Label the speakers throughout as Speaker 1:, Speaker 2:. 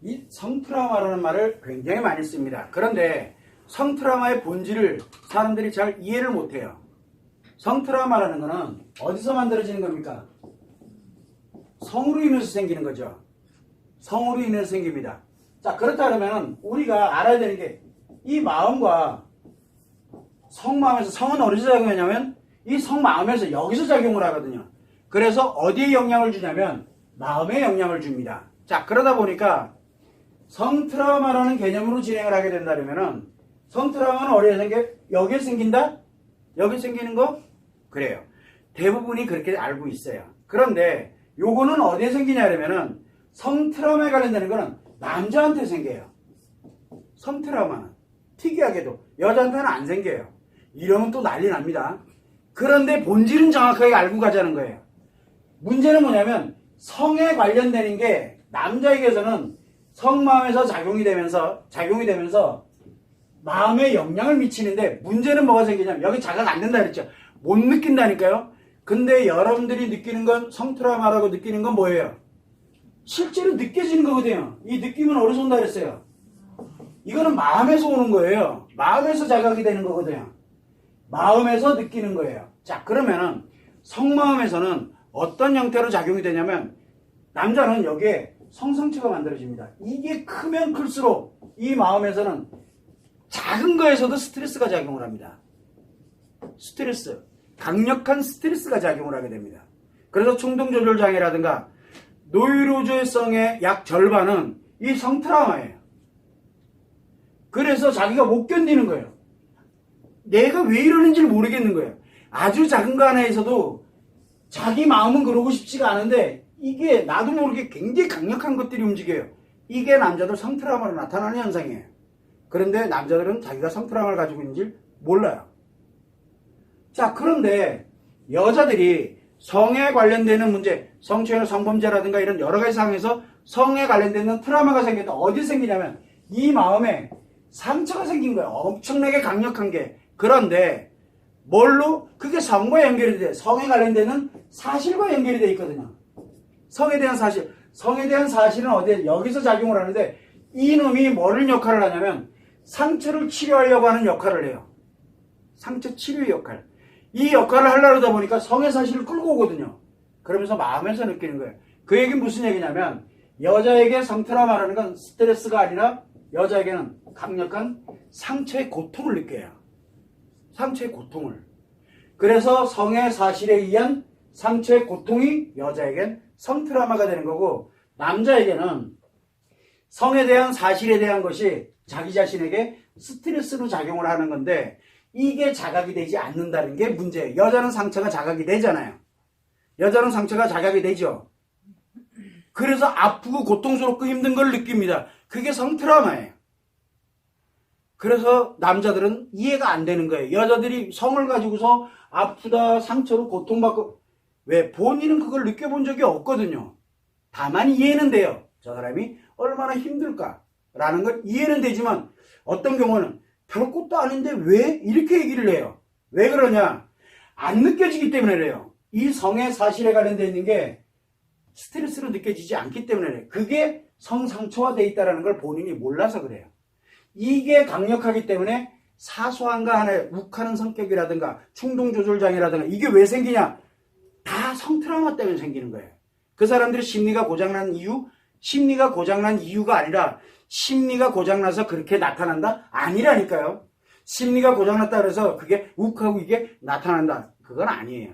Speaker 1: 이 성트라우마라는 말을 굉장히 많이 씁니다. 그런데 성트라우마의 본질을 사람들이 잘 이해를 못해요. 성트라우마라는 것은 어디서 만들어지는 겁니까? 성으로 인해서 생기는 거죠. 성으로 인해서 생깁니다. 자, 그렇다 그러면 우리가 알아야 되는 게 이 마음과 성마음에서, 성은 어디서 작용하냐면 이 성마음에서 여기서 작용을 하거든요. 그래서 어디에 영향을 주냐면 마음에 영향을 줍니다. 자, 그러다 보니까 성트라우마라는 개념으로 진행을 하게 된다면은 성트라우마는 어디에 생겨? 여기에 생긴다? 여기 생기는 거? 그래요. 대부분이 그렇게 알고 있어요. 그런데 요거는 어디에 생기냐면은 성트라우마에 관련되는 거는 남자한테 생겨요. 성트라우마는 특이하게도 여자한테는 안 생겨요. 이러면 또 난리 납니다. 그런데 본질은 정확하게 알고 가자는 거예요. 문제는 뭐냐면 성에 관련되는 게 남자에게서는 성마음에서 작용이 되면서 마음에 영향을 미치는데 문제는 뭐가 생기냐면 여기 자각 안 된다 그랬죠. 못 느낀다니까요. 근데 여러분들이 느끼는 건 성트라우마라고 느끼는 건 뭐예요? 실제로 느껴지는 거거든요. 이 느낌은 어디서 온다 그랬어요? 이거는 마음에서 오는 거예요. 마음에서 자각이 되는 거거든요. 마음에서 느끼는 거예요. 자, 그러면은 성마음에서는 어떤 형태로 작용이 되냐면 남자는 여기에 성상체가 만들어집니다. 이게 크면 클수록 이 마음에서는 작은 거에서도 스트레스가 작용을 합니다. 스트레스, 강력한 스트레스가 작용을 하게 됩니다. 그래서 충동조절장애라든가 노이로제성의 약 절반은 이 성트라우마예요. 그래서 자기가 못 견디는 거예요. 내가 왜 이러는지 모르겠는 거예요. 아주 작은 거 하나에서도 자기 마음은 그러고 싶지가 않은데 이게 나도 모르게 굉장히 강력한 것들이 움직여요. 이게 남자들 성트라우마로 나타나는 현상이에요. 그런데 남자들은 자기가 성트라우마를 가지고 있는지 몰라요. 자, 그런데 여자들이 성에 관련되는 문제, 성추행이나 성범죄라든가 이런 여러 가지 상황에서 성에 관련되는 트라우마가 생겼다. 어디 생기냐면 이 마음에 상처가 생긴 거예요. 엄청나게 강력한 게. 그런데 뭘로? 그게 성과 연결이 돼. 성에 관련되는 사실과 연결이 돼 있거든요. 성에 대한 사실. 성에 대한 사실은 어디에? 여기서 작용을 하는데 이놈이 뭐를 역할을 하냐면 상처를 치료하려고 하는 역할을 해요. 상처 치료 역할. 이 역할을 하려다 보니까 성의 사실을 끌고 오거든요. 그러면서 마음에서 느끼는 거예요. 그 얘기는 무슨 얘기냐면 여자에게 성트라우마라는 건 스트레스가 아니라 여자에게는 강력한 상처의 고통을 느껴요. 상처의 고통을. 그래서 성의 사실에 의한 상처의 고통이 여자에겐 성트라우마가 되는 거고 남자에게는 성에 대한 사실에 대한 것이 자기 자신에게 스트레스로 작용을 하는 건데 이게 자각이 되지 않는다는 게 문제예요. 여자는 상처가 자각이 되잖아요. 여자는 상처가 자각이 되죠. 그래서 아프고 고통스럽고 힘든 걸 느낍니다. 그게 성트라우마예요. 그래서 남자들은 이해가 안 되는 거예요. 여자들이 성을 가지고서 아프다, 상처로 고통받고 왜? 본인은 그걸 느껴본 적이 없거든요. 다만 이해는 돼요. 저 사람이 얼마나 힘들까라는 걸 이해는 되지만 어떤 경우는 별것도 아닌데 왜? 이렇게 얘기를 해요. 왜 그러냐? 안 느껴지기 때문에 그래요. 이 성의 사실에 관련되어 있는 게 스트레스로 느껴지지 않기 때문에 그래요. 그게 성상처화되어 있다는 걸 본인이 몰라서 그래요. 이게 강력하기 때문에 사소한 거 하나에 욱하는 성격이라든가 충동조절장애라든가 이게 왜 생기냐? 다 성트라우마 때문에 생기는 거예요. 그 사람들이 심리가 고장난 이유? 심리가 고장난 이유가 아니라 심리가 고장나서 그렇게 나타난다? 아니라니까요. 심리가 고장났다 그래서 그게 욱하고 이게 나타난다. 그건 아니에요.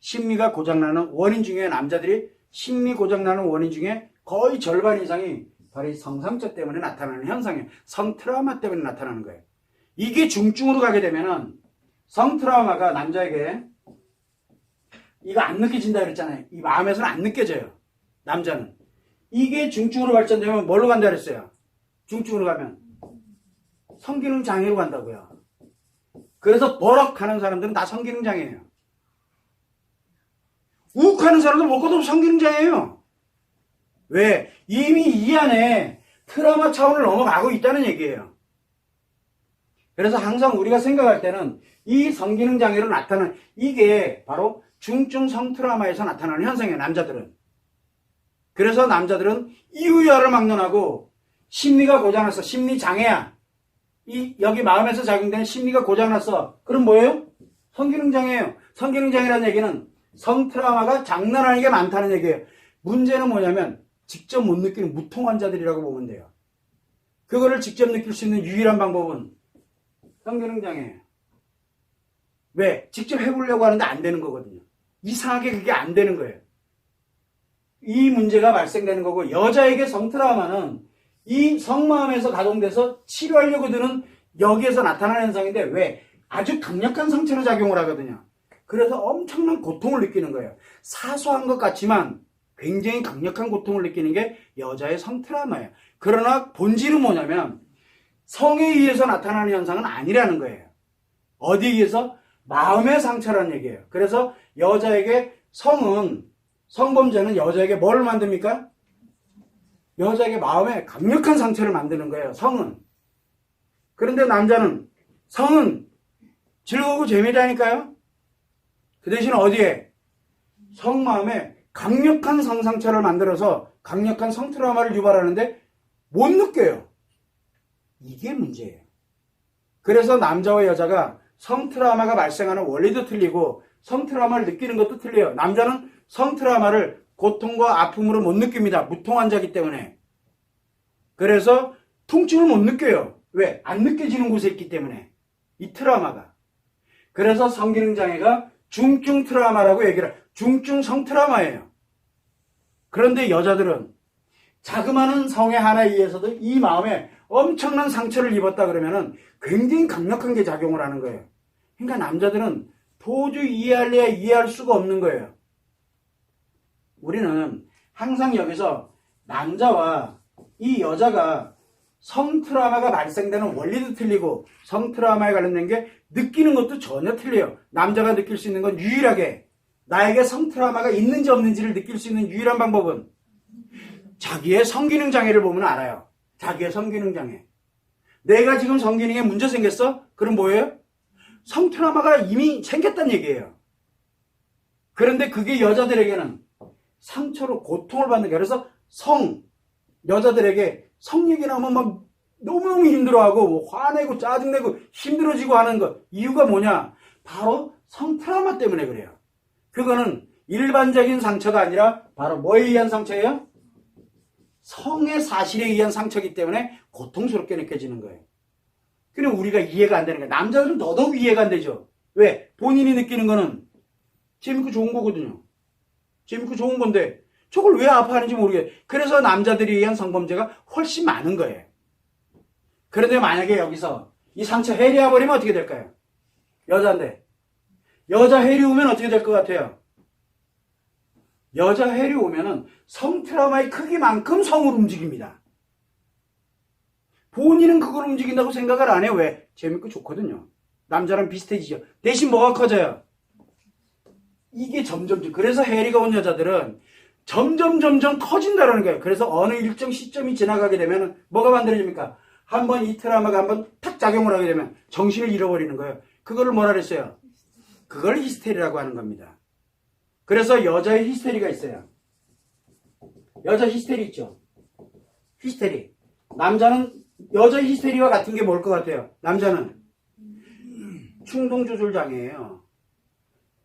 Speaker 1: 심리가 고장나는 원인 중에 남자들이 심리 고장나는 원인 중에 거의 절반 이상이 바로 이 성상처 때문에 나타나는 현상이에요. 성트라우마 때문에 나타나는 거예요. 이게 중증으로 가게 되면은 성트라우마가 남자에게 이거 안 느껴진다 그랬잖아요. 이 마음에서는 안 느껴져요. 남자는. 이게 중증으로 발전되면 뭘로 간다 그랬어요? 중증으로 가면 성기능 장애로 간다고요. 그래서 버럭하는 사람들은 다 성기능 장애예요. 욱하는 사람들 먹고도 성기능 장애예요. 왜? 이미 이 안에 트라우마 차원을 넘어가고 있다는 얘기예요. 그래서 항상 우리가 생각할 때는 이 성기능 장애로 나타나는 이게 바로 중증 성트라우마에서 나타나는 현상이에요. 남자들은. 그래서 남자들은 이유야를 막론하고 심리가 고장났어. 심리장애야. 여기 마음에서 작용되는 심리가 고장났어. 그럼 뭐예요? 성기능장애예요. 성기능장애라는 얘기는 성트라우마가 장난 아니게 많다는 얘기예요. 문제는 뭐냐면 직접 못 느끼는 무통 환자들이라고 보면 돼요. 그거를 직접 느낄 수 있는 유일한 방법은 성기능장애예요. 왜? 직접 해보려고 하는데 안 되는 거거든요. 이상하게 그게 안 되는 거예요. 이 문제가 발생되는 거고, 여자에게 성트라우마는 이 성마음에서 가동돼서 치료하려고 드는 여기에서 나타나는 현상인데, 왜? 아주 강력한 상처로 작용을 하거든요. 그래서 엄청난 고통을 느끼는 거예요. 사소한 것 같지만 굉장히 강력한 고통을 느끼는 게 여자의 성트라우마예요. 그러나 본질은 뭐냐면 성에 의해서 나타나는 현상은 아니라는 거예요. 어디에 의해서? 마음의 상처라는 얘기예요. 그래서 여자에게 성범죄는 여자에게 뭘 만듭니까? 여자에게 마음에 강력한 상처를 만드는 거예요. 성은. 그런데 남자는, 성은 즐거우고 재미라니까요. 그 대신 어디에? 성마음에 강력한 성상처를 만들어서 강력한 성트라우마를 유발하는데 못 느껴요. 이게 문제예요. 그래서 남자와 여자가 성트라우마가 발생하는 원리도 틀리고 성트라우마를 느끼는 것도 틀려요. 남자는 성트라우마를 고통과 아픔으로 못 느낍니다. 무통환자이기 때문에. 그래서 통증을 못 느껴요. 왜? 안 느껴지는 곳에 있기 때문에. 이 트라우마가. 그래서 성기능장애가 중증 트라우마라고 얘기를 해요. 중증 성트라우마예요. 그런데 여자들은 자그마한 성의 하나에 의해서도 이 마음에 엄청난 상처를 입었다 그러면은 굉장히 강력한 게 작용을 하는 거예요. 그러니까 남자들은 도저히 이해할래야 이해할 수가 없는 거예요. 우리는 항상 여기서 남자와 이 여자가 성트라우마가 발생되는 원리도 틀리고 성트라우마에 관련된 게 느끼는 것도 전혀 틀려요. 남자가 느낄 수 있는 건 유일하게 나에게 성트라우마가 있는지 없는지를 느낄 수 있는 유일한 방법은 자기의 성기능장애를 보면 알아요. 자기의 성기능장애. 내가 지금 성기능에 문제 생겼어? 그럼 뭐예요? 성트라우마가 이미 생겼다는 얘기예요. 그런데 그게 여자들에게는 상처로 고통을 받는 게, 그래서 여자들에게 성 얘기 나오면 막 너무너무 힘들어하고 화내고 짜증내고 힘들어지고 하는 것. 이유가 뭐냐? 바로 성트라우마 때문에 그래요. 그거는 일반적인 상처가 아니라 바로 뭐에 의한 상처예요? 성의 사실에 의한 상처이기 때문에 고통스럽게 느껴지는 거예요. 그럼 우리가 이해가 안 되는 거예요. 남자들은 더더욱 이해가 안 되죠. 왜? 본인이 느끼는 거는 재밌고 좋은 거거든요. 재밌고 좋은 건데 저걸 왜 아파하는지 모르겠어요. 그래서 남자들에 의한 성범죄가 훨씬 많은 거예요. 그런데 만약에 여기서 이 상처 해리해 버리면 어떻게 될까요? 여자인데. 여자 해리 오면 어떻게 될 것 같아요? 여자 해리 오면은 성트라우마의 크기만큼 성을 움직입니다. 본인은 그걸 움직인다고 생각을 안 해요. 왜? 재밌고 좋거든요. 남자랑 비슷해지죠. 대신 뭐가 커져요? 이게 점점, 그래서 해리가 온 여자들은 점점 커진다는 거예요. 그래서 어느 일정 시점이 지나가게 되면 뭐가 만들어집니까? 한번 이 트라우마가 한번 탁 작용을 하게 되면 정신을 잃어버리는 거예요. 그거를 뭐라 그랬어요? 그걸 히스테리라고 하는 겁니다. 그래서 여자의 히스테리가 있어요. 여자 히스테리 있죠? 히스테리. 남자는 여자의 히스테리와 같은 게 뭘 것 같아요? 남자는 충동조절장애예요.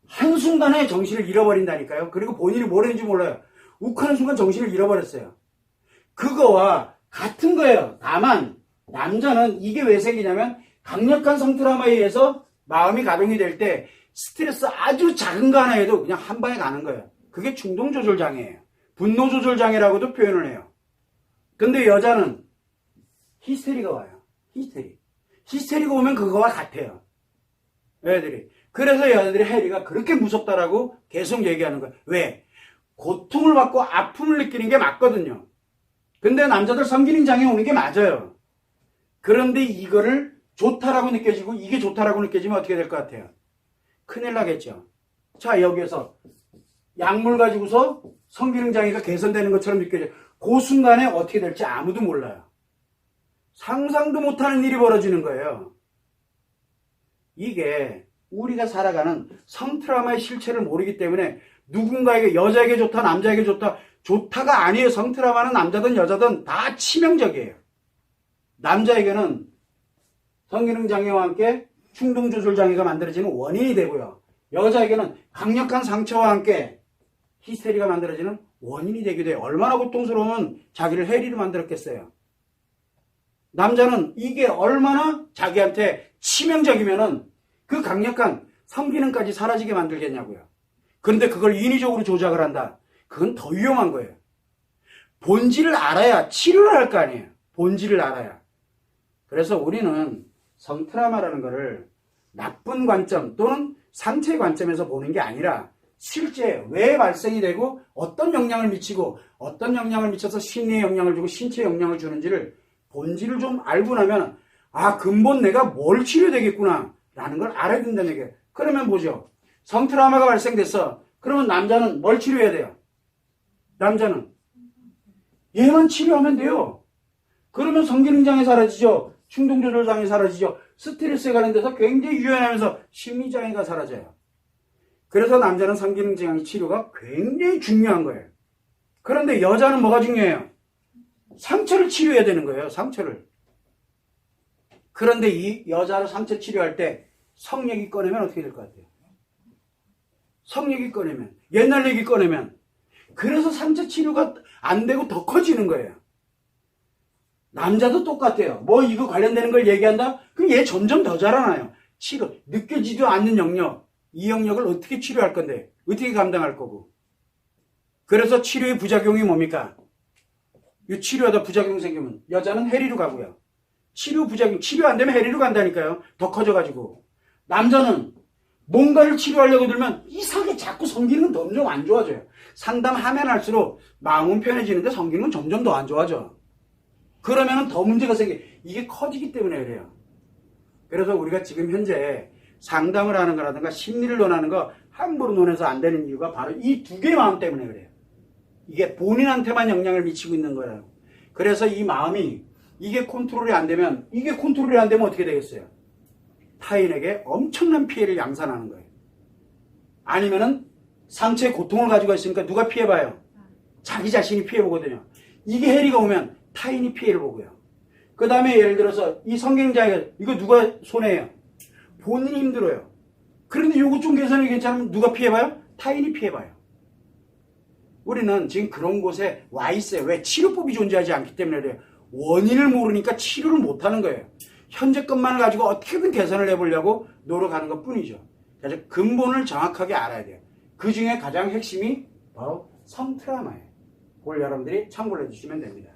Speaker 1: 한순간에 정신을 잃어버린다니까요. 그리고 본인이 뭘 했는지 몰라요. 욱하는 순간 정신을 잃어버렸어요. 그거와 같은 거예요. 다만 남자는 이게 왜 생기냐면 강력한 성트라우마에 의해서 마음이 가동이 될 때 스트레스 아주 작은 거 하나에도 그냥 한 방에 가는 거예요. 그게 충동조절장애예요. 분노조절장애라고도 표현을 해요. 근데 여자는 히스테리가 와요. 히스테리가 오면 그거와 같아요. 애들이. 그래서 여자들이 해리가 그렇게 무섭다라고 계속 얘기하는 거예요. 왜? 고통을 받고 아픔을 느끼는 게 맞거든요. 근데 남자들 성기능장애 오는 게 맞아요. 그런데 이거를 좋다라고 느껴지고 이게 좋다라고 느껴지면 어떻게 될 것 같아요? 큰일 나겠죠. 자, 여기에서 약물 가지고서 성기능장애가 개선되는 것처럼 느껴져요. 그 순간에 어떻게 될지 아무도 몰라요. 상상도 못하는 일이 벌어지는 거예요. 이게 우리가 살아가는 성트라우마의 실체를 모르기 때문에 누군가에게, 여자에게 좋다 남자에게 좋다 좋다가 아니에요. 성트라우마는 남자든 여자든 다 치명적이에요. 남자에게는 성기능장애와 함께 충동조절장애가 만들어지는 원인이 되고요. 여자에게는 강력한 상처와 함께 히스테리가 만들어지는 원인이 되기도 해요. 얼마나 고통스러운 자기를 해리로 만들었겠어요. 남자는 이게 얼마나 자기한테 치명적이면은 그 강력한 성기능까지 사라지게 만들겠냐고요. 그런데 그걸 인위적으로 조작을 한다. 그건 더 위험한 거예요. 본질을 알아야 치료를 할 거 아니에요. 본질을 알아야. 그래서 우리는 성트라우마라는 거를 나쁜 관점 또는 상처의 관점에서 보는 게 아니라 실제 왜 발생이 되고 어떤 영향을 미치고 어떤 영향을 미쳐서 심리에 영향을 주고 신체에 영향을 주는지를 본질을 좀 알고 나면 아 근본 내가 뭘 치료되겠구나 라는 걸 알아야 된다는 얘기예요. 그러면 보죠. 성트라우마가 발생됐어. 그러면 남자는 뭘 치료해야 돼요? 남자는 얘만 치료하면 돼요. 그러면 성기능장애 사라지죠. 충동조절장애 사라지죠. 스트레스에 관련돼서 굉장히 유연하면서 심리장애가 사라져요. 그래서 남자는 성기능장애 치료가 굉장히 중요한 거예요. 그런데 여자는 뭐가 중요해요? 상처를 치료해야 되는 거예요. 상처를. 그런데 이 여자를 상처 치료할 때 성얘기 꺼내면 어떻게 될 것 같아요? 성얘기 꺼내면, 옛날 얘기 꺼내면, 그래서 상처 치료가 안 되고 더 커지는 거예요. 남자도 똑같아요. 뭐 이거 관련되는 걸 얘기한다? 그럼 얘 점점 더 자라나요. 치료, 느껴지지도 않는 영역, 이 영역을 어떻게 치료할 건데, 어떻게 감당할 거고. 그래서 치료의 부작용이 뭡니까? 이 치료하다 부작용 생기면 여자는 해리로 가고요. 치료 부작용, 치료 안 되면 해리로 간다니까요. 더 커져가지고. 남자는 뭔가를 치료하려고 들면 이상하게 자꾸 성기능은 점점 안 좋아져요. 상담하면 할수록 마음은 편해지는데 성기능은 점점 더 안 좋아져. 그러면 더 문제가 생겨. 이게 커지기 때문에 그래요. 그래서 우리가 지금 현재 상담을 하는 거라든가 심리를 논하는 거 함부로 논해서 안 되는 이유가 바로 이 두 개의 마음 때문에 그래요. 이게 본인한테만 영향을 미치고 있는 거예요. 그래서 이 마음이 이게 컨트롤이 안 되면 어떻게 되겠어요? 타인에게 엄청난 피해를 양산하는 거예요. 아니면은 상처의 고통을 가지고 있으니까 누가 피해봐요? 자기 자신이 피해보거든요. 이게 해리가 오면 타인이 피해를 보고요. 그 다음에 예를 들어서 이 성기능장애가 이거 누가 손해해요? 본인이 힘들어요. 그런데 요거 좀 개선이 괜찮으면 누가 피해봐요? 타인이 피해봐요. 우리는 지금 그런 곳에 와 있어요. 왜? 치료법이 존재하지 않기 때문에 그래요. 원인을 모르니까 치료를 못하는 거예요. 현재 것만을 가지고 어떻게든 개선을 해보려고 노력하는 것 뿐이죠. 그래서 근본을 정확하게 알아야 돼요. 그 중에 가장 핵심이 바로 성트라우마예요. 그걸 여러분들이 참고를 해주시면 됩니다.